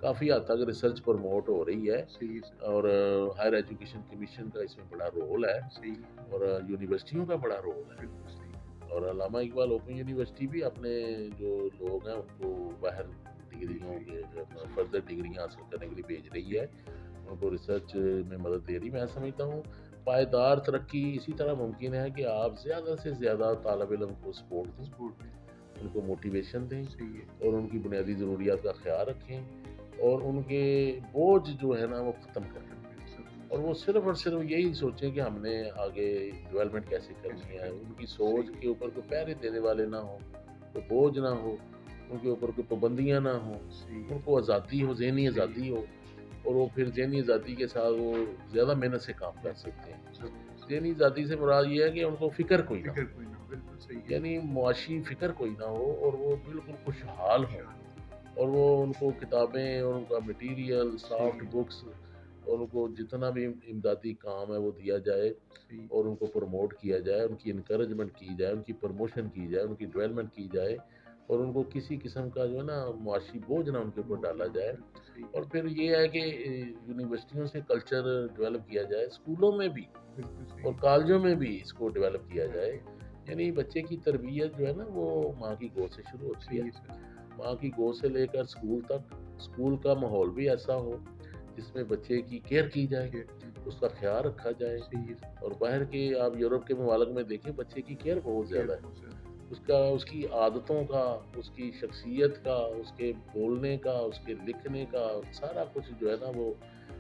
काफ़ी हद तक रिसर्च प्रमोट हो रही है
सही है सर,
और हायर एजुकेशन कमीशन का इसमें बड़ा रोल है
सही है,
और यूनिवर्सिटियों का बड़ा रोल है।
बिल्कुल सही है,
और अल्लामा इकबाल ओपन यूनिवर्सिटी भी अपने जो लोग हैं उनको बाहर
भेज
डिग्रियों
रही
के
है, बिल्कुल सही
फर्दर डिग्रियां हासिल करने के लिए भेज रही
जी,
है, उनको रिसर्च में मदद दे रही। मैं समझता हूँ पायदार तरक्की इसी तरह मुमकिन है कि आप ज़्यादा से ज़्यादा तालब इलम को सपोर्ट दें,
सपोर्ट में,
उनको मोटिवेशन दें
सही है,
और उनकी बुनियादी ज़रूरियात का ख्याल रखें और उनके बोझ जो है ना वो ख़त्म करें।
खत्म कर सब
और वो सिर्फ़ और सिर्फ़ यही सोचें कि हमने आगे डेवलपमेंट कैसे
कैसे
करनी है।
करनी
उनकी
है,
सोच
सही है,
के ऊपर कोई पहरे देने वाले ना हों, कोई बोझ ना हो, उनके ऊपर कोई पाबंदियाँ ना हों,
सही है,
उनको आज़ादी हो, ज़हनी
सही है,
आज़ादी हो और वो फिर ज़हनी आज़ादी के साथ वो ज़्यादा मेहनत से काम कर
जैसे
सकते हैं।
सब
ज़हनी आज़ादी से मुराद ये है कि उनको फ़िक्र कोई ना
फ़िक्र
हो,
कोई ना हो, बिल्कुल सही है,
यानी मुआशी फ़िक्र कोई ना हो और वो बिल्कुल खुशहाल हों।
खुशहाल हो,
और वो उनको किताबें और उनका मटेरियल,
सही
सॉफ्ट
है,
बुक्स और उनको जितना भी इमदादी काम है वो दिया जाए
सही है,
और उनको प्रमोट किया जाए, उनकी इनकरेजमेंट की जाए, उनकी प्रमोशन की जाए, उनकी डेवलपमेंट की जाए और उनको किसी किस्म का जो है ना मुआशी बोझ ना उनके ऊपर
बोझ
डाला
ना हो,
जाए।
बिल्कुल सही है,
और फिर ये है कि यूनिवर्सिटियों से कल्चर डेवलप किया जाए, स्कूलों में भी
बिल्कुल सही
और
है,
कॉलेजों में भी इसको डेवलप किया
डेवलप
जाए।
किया,
यानी बच्चे की तरबियत जो है ना वो माँ की गोद से शुरू होती
सही
है।
है सर,
माँ की गोद से लेकर स्कूल तक, स्कूल का माहौल भी ऐसा हो जिसमें बच्चे की केयर की जाए,
केयर की जाए,
उसका ख्याल रखा जाए।
सही है सर,
और बाहर के आप यूरोप के ममालिक में देखें बच्चे की केयर बहुत
केयर
ज़्यादा
बहुत
है।
ज़्यादा है,
उसका उसकी आदतों का, उसकी शख्सियत का, उसके बोलने का, उसके लिखने का सारा कुछ जो है ना वो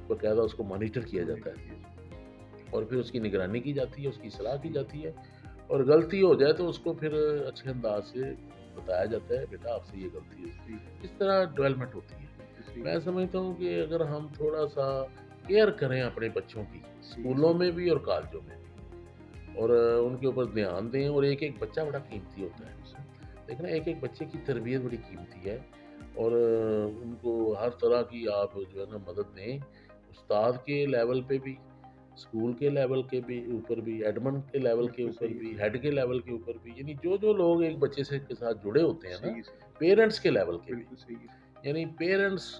बाकायदा उसको मॉनिटर किया जाता
मॉनिटर
है
किया जाए,
और फिर उसकी निगरानी की जाती है, उसकी सलाह की
सही है,
जाती है और गलती हो जाए तो उसको फिर अच्छे अंदाज से बताया जाता है, बेटा आपसे ये गलती है।
सही है,
इस तरह डेवलपमेंट होती है।
बिल्कुल सही
मैं
है,
समझता हूँ कि अगर हम थोड़ा-सा केयर करें अपने बच्चों की,
सही है
स्कूलों
सर,
में भी और कॉलेजों में भी और उनके ऊपर ध्यान दें और एक-एक बच्चा बड़ा कीमती होता है।
बिल्कुल सर,
देखना एक-एक बच्चे की तरबियत बड़ी कीमती है और उनको हर तरह की आप जो है ना मदद दें। उस्ताद के लेवल पे भी, स्कूल के लेवल के भी ऊपर भी, एडमिन के लेवल के
बिल्कुल
ऊपर
सही है
भी,
सर,
हेड के लेवल के ऊपर भी, यानी जो-जो लोग एक बच्चे से के साथ जुड़े होते हैं ना,
सही है सर,
पेरेंट्स के लेवल के भी।
बिल्कुल सही है सर,
यानी पेरेंट्स,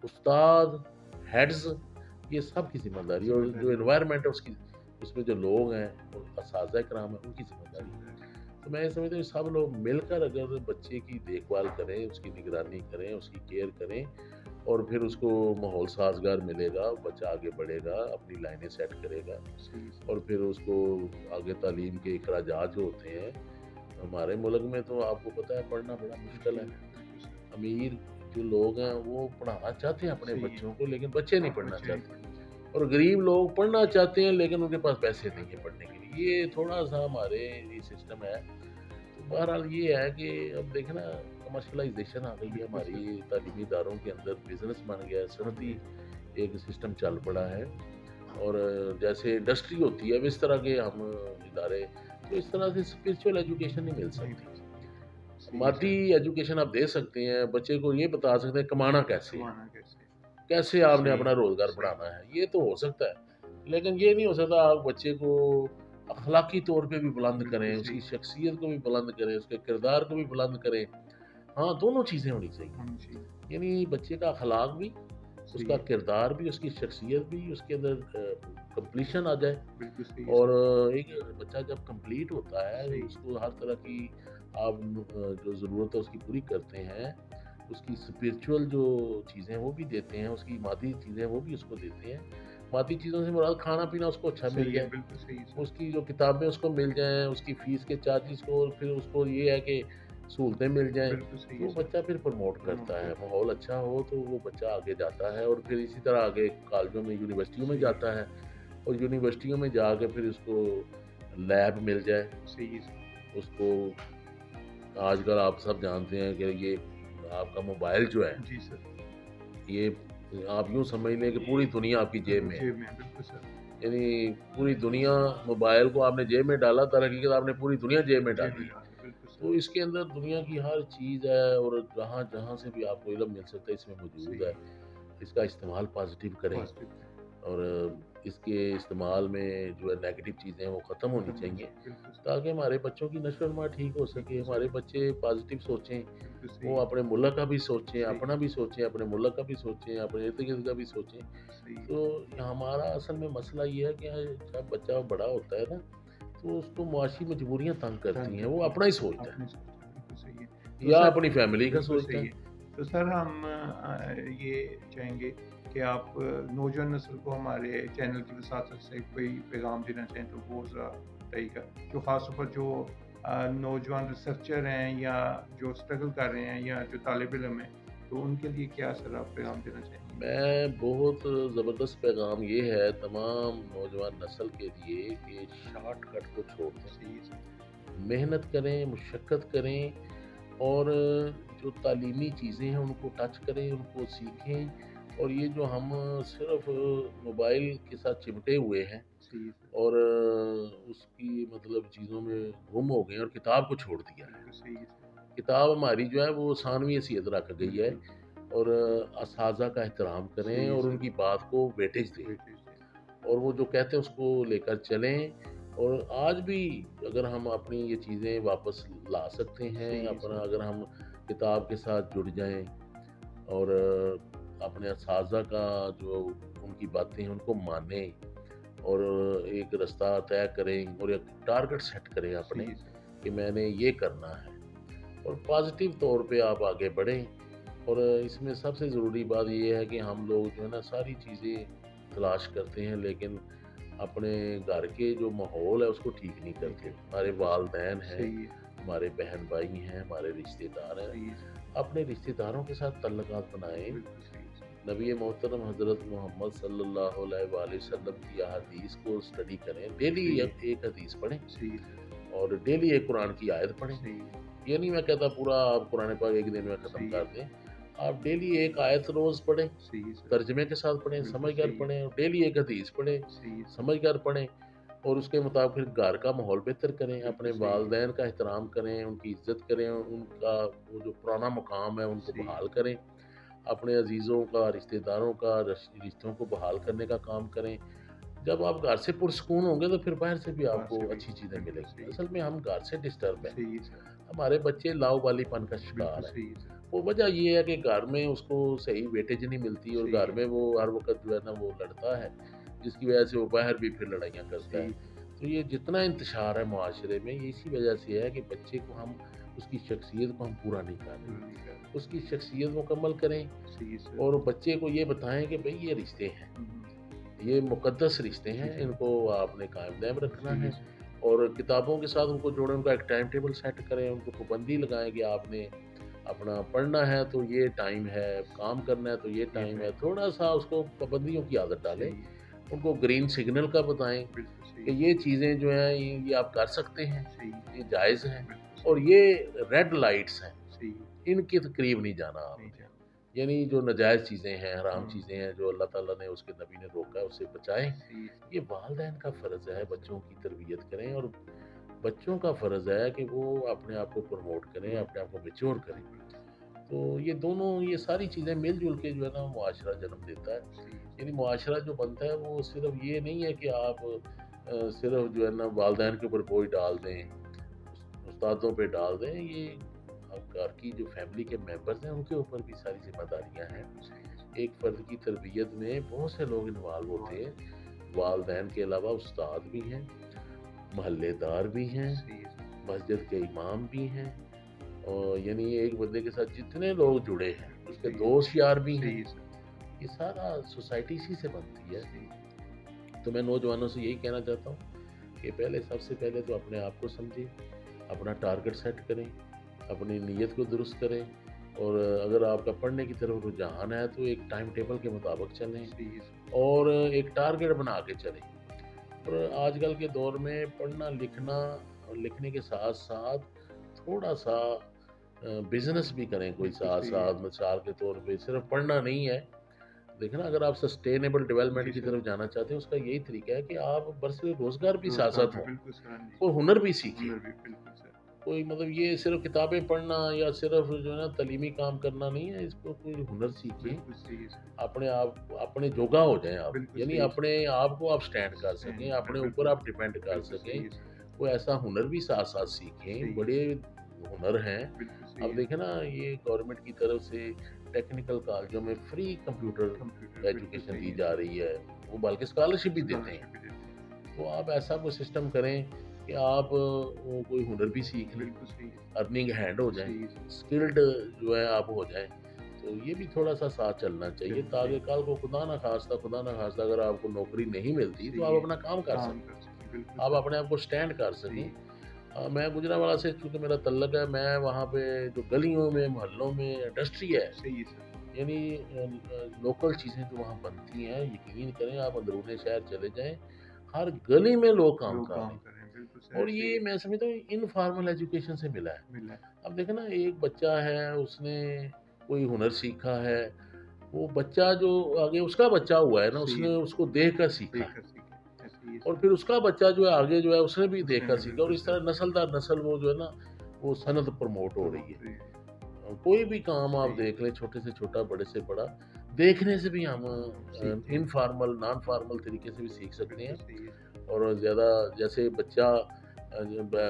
उस्ताद, हेड्स ये सब की ज़िम्मेदारी और जो
ज़िम्मेदारी है,
एनवायरनमेंट है उसकी उसमें जो लोग हैं और असातिज़ा किराम हैं उनकी ज़िम्मेदारी है।
ज़िम्मेदारी है,
तो मैं ये समझता हूँ सब लोग मिलकर अगर बच्चे की देखभाल करें, उसकी निगरानी करें, उसकी केयर करें और फिर उसको माहौल साज़गार मिलेगा, बच्चा आगे बढ़ेगा, अपनी लाइनें सेट करेगा
सही है सर,
और फिर उसको आगे तालीम के अखराजात जो होते हैं, हमारे मुल्क में तो आपको पता है पढ़ना बड़ा मुश्किल है।
मुश्किल है, बिल्कुल सर,
अमीर जो लोग हैं वो पढ़ाना चाहते हैं अपने
सही है,
बच्चों को लेकिन बच्चे नहीं पढ़ना
बच्चे नहीं
चाहते
पढ़ना चाहते,
और गरीब लोग पढ़ना चाहते हैं लेकिन उनके पास पैसे नहीं है पढ़ने के लिए। ये थोड़ा-सा हमारे ये सिस्टम है। तो बहरहाल ये है कि अब देखें ना कमर्शियलाइज़ेशन आ गई है
बिल्कुल सर,
हमारी तालीमी इदारों के अंदर, बिज़नेस बन गया है,
बन
सनती
गया,
एक सिस्टम चल पड़ा है और जैसे इंडस्ट्री होती है अब इस तरह के हम इदारे तो इस तरह से स्पिरिचुअल एजुकेशन नहीं मिल
नहीं
सकती।
मिल सकता, सही है
मादी
सर,
एजुकेशन आप दे सकते हैं, बच्चे को ये बता सकते हैं कमाना कैसे है,
कमाना कैसे,
कैसे आपने
सही
अपना
है,
रोज़गार
सही
बढ़ाना
है,
है, ये तो हो सकता है। लेकिन ये नहीं हो सकता आप बच्चे को अखलाकी तौर पे भी बुलंद
बिल्कुल
करें,
सही,
उसकी शख्सियत को भी बुलंद करें, उसके किरदार को भी बुलंद करें। हाँ, दोनों चीज़ें होनी चाहिए।
होनी चाहिए,
यानी बच्चे का अखलाक भी,
सही
उसका
है,
किरदार भी, उसकी शख्सियत भी, उसके अंदर कंप्लीशन आ जाए
बिल्कुल सही है
और
सर,
एक बच्चा जब कंप्लीट होता है,
सही है,
उसको हर तरह की आप जो ज़रूरत है उसकी पूरी करते हैं, उसकी स्पिरिचुअल जो चीज़ें हैं वो भी देते हैं, उसकी मादी चीज़ें हैं वो भी उसको देते हैं। मादी चीज़ों से मुराद खाना-पीना उसको अच्छा मिल
सही है,
जाए,
बिल्कुल सही है सर,
उसकी जो किताबें उसको मिल जाएँ, उसकी फ़ीस के चार्जेज़ को और फिर उसको ये है कि सहूलतें मिल जाएँ,
बिल्कुल सही है
तो
सर,
बच्चा फिर प्रमोट
प्रमोट
करता है।
करता
माहौल अच्छा हो तो वो बच्चा आगे जाता है और फिर इसी तरह आगे कॉलेजों में,
है,
यूनिवर्सिटियों में
सही है,
जाता है और यूनिवर्सिटियों में जाके फिर उसको लैब मिल जाए,
सही है सर,
उसको आजकल आप सब जानते हैं कि ये आपका मोबाइल जो है,
जी सर,
ये आप यूँ समझ लें कि पूरी दुनिया आपकी जेब में है।
जेब में है, बिल्कुल सर।
यानी पूरी दुनिया, मोबाइल को आपने जेब में डाला, दरहकीकत आपने पूरी दुनिया जेब में
जेब
डाली
में
है।
डाल है, बिल्कुल
तो
सर।
इसके अंदर दुनिया की हर चीज़ है और जहाँ-जहाँ से भी आपको इल्म मिल सकता है इसमें मौजूद
सही
है।
है,
इसका इस्तेमाल पॉज़िटिव करें
पॉज़िटिव है,
और इसके इस्तेमाल में जो है नेगेटिव चीज़ें हैं वो ख़त्म होनी
खत्म होनी
चाहिए,
चाहिए, बिल्कुल सर।
ताकि हमारे बच्चों की नस्ल-नुमा ठीक हो
ठीक
सके,
हो
हमारे
सके,
बच्चे पॉज़िटिव सोचें,
बिल्कुल सही
वो
है,
अपने मुल्क का भी सोचें,
सही
अपना
है,
भी सोचें, अपने मुल्क का भी सोचें, अपने इर्द-गिर्द का भी सोचें।
सही है,
तो हमारा असल में मसला ये है कि जब बच्चा बड़ा होता है ना, तो उसको मुआशी मजबूरियाँ तंग
तंग
करती हैं, वो
करती
अपना
है,
ही सोचता है
आपने सोचा, बिल्कुल सही है। तो
या
सर
अपनी फैमिली का
बिल्कुल
सोचता
सही
है।
है। तो सर हम ये चाहेंगे कि आप नौजवान नस्ल को हमारे चैनल की वसातत से कोई पैगाम देना चाहें तो वो ज़रा बताइएगा। जो ख़ास तौर पर जो नौजवान रिसर्चर हैं या जो स्ट्रगल कर रहे हैं या जो तालिब इल्म हैं, तो उनके लिए क्या सर आप पैगाम देना चाहेंगे?
मैं बहुत ज़बरदस्त पैगाम ये है तमाम नौजवान नस्ल के लिए कि शॉर्टकट को छोड़ दें,
सही है सर,
मेहनत करें, मुशक्क़त करें और जो तालीमी चीज़ें हैं उनको टच करें, उनको सीखें और ये जो हम सिर्फ़ मोबाइल के साथ चिमटे हुए हैं
सही है सर,
और उसकी मतलब चीज़ों में गुम हो गए हैं और किताब को छोड़ दिया है।
बिल्कुल सही है सर,
किताब हमारी जो है वो सानवी हैसियत रख गई है
बिल्कुल,
और असाज़ा का एहतराम करें
सही है
और
सर,
उनकी बात को वेटेज दें
वेटेज दें,
और वो जो कहते हैं उसको लेकर चलें और आज भी अगर हम अपनी ये चीज़ें वापस ला सकते हैं,
सही है
अपना
सर,
अगर हम किताब के साथ जुड़ जाएँ और अपने असाज़ा का जो उनकी बातें हैं उनको मानें और एक रास्ता तय करें और एक टारगेट सेट करें अपने
सही है सर,
कि मैंने ये करना है और पॉजिटिव तौर पे आप आगे बढ़ें और इसमें सबसे ज़रूरी बात ये है कि हम लोग जो है ना सारी चीज़ें तलाश करते हैं लेकिन अपने घर के जो माहौल है उसको ठीक नहीं
ठीक
करते।
है,
हमारे
बिल्कुल
वालदैन हैं,
सही है,
हमारे बहन-भाई हैं, हमारे रिश्तेदार हैं।
सही है सर,
अपने रिश्तेदारों के साथ तल्लुकात बनाएँ।
बिल्कुल सही है सर,
नबी मोहतरम हज़रत मोहम्मद सल्लल्लाहु अलैहि वसल्लम की अहादीस को स्टडी करें। डेली
सही है,
एक एक हदीस पढ़ें
सही है सर,
और डेली एक कुरान की आयत पढ़ें।
सही है,
ये नहीं मैं कहता पूरा आप कुरान पाक एक दिन में ख़त्म
सही है,
कर दें। आप डेली एक आयत रोज़ पढ़ें,
सही है सर,
तर्जुमे के साथ पढ़ें,
बिल्कुल
समझ कर
सही है,
पढ़ें, डेली एक हदीस पढ़ें,
सही है सर,
समझ कर पढ़ें और उसके मुताबिक फिर घर का माहौल बेहतर करें,
बिल्कुल
अपने
सही है,
वालिदैन का एहतराम करें, उनकी इज़्ज़त करें, उनका वो जो पुराना मुकाम है उनको
सही है,
बहाल करें, अपने अज़ीज़ों का, रिश्तेदारों का रिश्तों को बहाल करने का काम करें। जब आप घर से पुरसुकून होंगे तो फिर बाहर से भी
बाहर
आपको
से भी
अच्छी चीज़ें
बिल्कुल
मिलेंगी।
सही है,
असल में हम घर से डिस्टर्ब हैं।
सही है सर,
हमारे बच्चे लावारिसपन का
बिल्कुल
शिकार हैं।
सही है सर,
वो वजह ये है कि घर में उसको सही वेटेज नहीं मिलती और
सही
घर
है,
में वो हर वक़्त जो है ना वो लड़ता है, जिसकी वजह से वो बाहर भी फिर लड़ाइयाँ करता
सही
है।
है सर,
तो ये जितना इंतशार है मुआशरे में, ये इसी वजह से है कि बच्चे को हम उसकी शख्सियत को हम पूरा नहीं कर
पूरा
रहे।
नहीं कर रहे,
उसकी शख्सियत मुकम्मल करें
सही है सर,
और बच्चे को ये बताएँ कि भई ये रिश्ते हैं, ये मुक़द्दस रिश्ते हैं,
रिश्ते
इनको आपने कायम-दायम रखना
सही है
है
सर,
और किताबों के साथ उनको जोड़ें, उनका एक टाइम टेबल सेट करें, उनको पाबंदी लगाएँ कि आपने अपना पढ़ना है तो ये टाइम है, काम करना है तो ये
ये
टाइम है,
टाइम
थोड़ा-सा उसको पाबंदियों की आदत डालें।
सही है,
उनको ग्रीन सिग्नल का बताएँ
बिल्कुल सही
कि
है,
ये चीज़ें जो हैं ये आप कर सकते हैं,
सही है,
ये जायज़ हैं
बिल्कुल
और
सही है,
ये रेड लाइट्स हैं,
सही है,
इनके तो करीब नहीं जाना
नहीं
आपने।
जाना,
यानी जो नाजायज़ चीज़ें हैं, हराम
हुँ,
चीज़ें हैं, जो अल्लाह ताला ने उसके नबी ने रोका है, उससे बचाएँ।
सही है सर,
ये वालिदैन का फ़र्ज़ है,
सही
बच्चों की तरबियत करें और बच्चों का फ़र्ज़ है कि वो अपने आप को प्रमोट करें,
है,
अपने आप को मैच्योर करें।
बिल्कुल
तो ये दोनों ये सारी चीज़ें मिल-जुल के जो है ना मुआशरा जन्म देता है।
सही है,
यानी मुआशरा जो बनता है वो सिर्फ़ ये नहीं है कि आप सिर्फ़ जो है ना वालिदैन के ऊपर बोझ डाल दें, उस्तादों पे डाल दें, ये घर की जो फैमिली के मेंबर्स हैं उनके ऊपर भी सारी ज़िम्मेदारियाँ हैं।
बिल्कुल सही है सर,
एक फ़र्द की तरबियत में बहुत से लोग इन्वॉल्व होते
बहुत
हैं। वालिदैन के अलावा उस्ताद भी हैं, मोहल्लेदार भी हैं,
सही है सर,
मस्जिद के इमाम भी हैं और यानी एक बंदे के साथ जितने लोग जुड़े हैं,
बिल्कुल
उसके
सही है,
दोस्त यार भी
सही
हैं।
है सर,
ये सारा सोसाइटी इसी से बनती है।
सही है,
तो मैं नौजवानों से यही कहना चाहता हूँ कि पहले सबसे पहले तो अपने आप को समझें, अपना टारगेट सेट करें, अपनी नीयत को दुरुस्त करें और अगर आपका पढ़ने की तरफ रुझान है तो एक टाइम टेबल के मुताबिक चलें
सही है सर,
और एक टारगेट बना के चलें। और आजकल के दौर में पढ़ना लिखना और लिखने के साथ साथ थोड़ा सा बिजनेस भी करें कोई
बिल्कुल
साथ
सही है,
साथ, मिसाल के तौर पे सिर्फ पढ़ना नहीं है, देखें ना, अगर आप सस्टेनेबल डेवलपमेंट
जी
की
सर,
तरफ जाना चाहते हैं, उसका यही तरीका है कि आप बस रोज़गार भी
रोज़गार
साथ-साथ
भी
हों
बिल्कुल सर, हाँ जी।
और हुनर भी सीखें।
हुनर भी बिल्कुल सर,
कोई मतलब ये सिर्फ़ किताबें पढ़ना या सिर्फ़ जो है ना तलीमी काम करना नहीं है, इसको कोई हुनर सीखें।
बिल्कुल सही है सर,
अपने जोगा हो जाएँ आप,
बिल्कुल
यानी
सही है
अपने आप को आप स्टैंड कर सकें,
स्टैंड
अपने ऊपर
बिल्कुल,
आप डिपेंड कर
बिल्कुल
सकें।
सही है सर,
कोई ऐसा हुनर भी साथ-साथ सीखें,
सही है
बड़े
सर,
हुनर हैं।
बिल्कुल सही
अब
है,
देखें ना, ये गवर्नमेंट की तरफ से टेक्निकल कॉलेजों में फ्री
कंप्यूटर
कंप्यूटर
बिल्कुल
एजुकेशन
सही
दी
है
जा
सर,
रही है, वो बल्कि स्कॉलरशिप भी देते हैं।
स्कॉलरशिप भी देते हैं,
तो आप ऐसा कोई सिस्टम करें कि आप वो कोई हुनर भी सीख लें,
बिल्कुल सही है,
अर्निंग हैंड हो जाएँ,
सही है सर,
स्किल्ड जो है आप हो जाएँ। तो ये भी थोड़ा-सा साथ चलना चाहिए,
चलना
ताकि
चाहिए,
कल को खुदा ना खास्ता अगर आपको नौकरी नहीं मिलती, तो
सही
आप
है,
अपना काम कर
काम
सकें।
कर सकें, बिल्कुल
आप
सर,
अपने आप को स्टैंड कर
सही
सकें।
है,
मैं गुजरांवाला से चूँकि मेरा तल्लक है, मैं वहाँ पे जो गलियों में, मोहल्लों में इंडस्ट्री है,
सही है सर,
यानी लोकल चीज़ें जो वहाँ बनती हैं, यकीन करें आप अंदरूनी शहर चले जाएँ, हर गली में लोग काम
लोग
कर रहे
काम
हैं।
कर रहे हैं, बिल्कुल सर,
और
ऐसे ही
ये
है,
मैं समझता हूँ इनफॉर्मल एजुकेशन से मिला है।
मिला है,
अब देखो ना, एक बच्चा है, उसने कोई हुनर सीखा है, वो बच्चा जो आगे उसका बच्चा हुआ है ना,
सही है
उसने
सर,
उसको देख कर सीखा है।
देखकर सीखें, ऐसे ही है
और
सर,
फिर उसका बच्चा जो है आगे जो है उसने भी
उसने
देखकर
भी
सीखा, और
बिल्कुल
इस
सर,
तरह नस्ल दर नस्ल वो जो है ना, वो सनद प्रमोट हो रही
प्रमोट
है।
हुई है,
कोई भी काम आप
सही है,
देख लें, छोटे से छोटा, बड़े से बड़ा, देखने से भी हम
सीखते हैं,
इनफॉर्मल, नॉन फॉर्मल तरीके से भी सीख सकते
बिल्कुल
हैं।
सही है सर,
और ज़्यादा, जैसे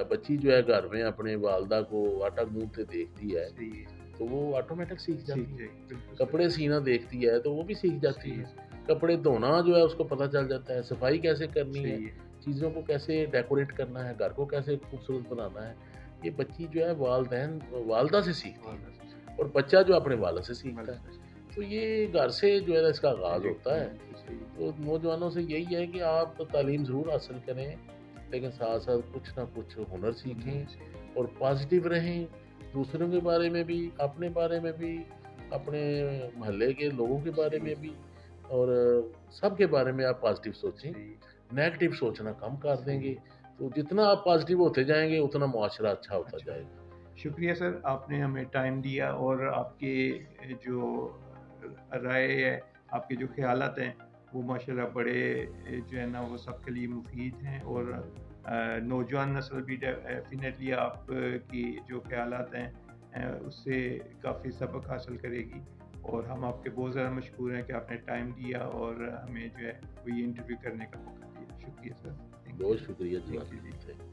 बच्ची जो है घर में अपने वालदा को आटा गूँथते देखती है,
सही है,
तो वो ऑटोमेटिक सीख
सीख
जाती है।
जाएगी, बिल्कुल सर,
कपड़े सीना देखती है, तो वो भी सीख जाती
सही है
है।
सर,
कपड़े धोना जो है उसको पता चल जाता है, सफाई कैसे करनी है,
सही है,
चीज़ों को कैसे डेकोरेट करना है, घर को कैसे खूबसूरत बनाना है। ये बच्ची जो है वालदा से सीखती
वादा
है,
से सीखते
और बच्चा जो अपने वालिद से
हैं,
सीखता
वादा
है।
से सीखते
तो ये घर से जो है ना इसका
हैं,
आगाज़ होता है।
बिल्कुल सही है,
तो नौजवानों से यही है कि आप तालीम ज़रूर हासिल करें, लेकिन साथ-साथ कुछ ना कुछ हुनर
हुनर भी
सीखें
सीखें,
और पॉज़िटिव रहें, दूसरों के बारे में भी, अपने बारे में भी, अपने मोहल्ले के लोगों के बारे
सही है
में
सर,
भी, और सबके बारे में आप पॉज़िटिव सोचें।
सही है,
नेगेटिव सोचना कम कर
सही
देंगे,
है,
तो जितना आप पॉज़िटिव होते जाएँगे, उतना मुआशरा अच्छा होता
अच्छा
जाएगा।
शुक्रिया सर, आपने हमें टाइम दिया और आपके जो राय है, आपके जो ख़यालात हैं, वो माशाल्लाह बड़े जो है ना वो सबके लिए मुफ़ीद हैं और नौजवान नस्ल भी डेफ़िनेटली आपकी जो ख़यालात हैं उससे काफ़ी सबक हासिल करेगी और हम आपके बहुत ज़्यादा मशकूर हैं कि आपने टाइम दिया और हमें जो है वो ये इंटरव्यू करने का मौका दिया। शुक्रिया सर, थैंक यू।
बहुत शुक्रिया
थैंक यू जी।
जज़ाकल्लाह।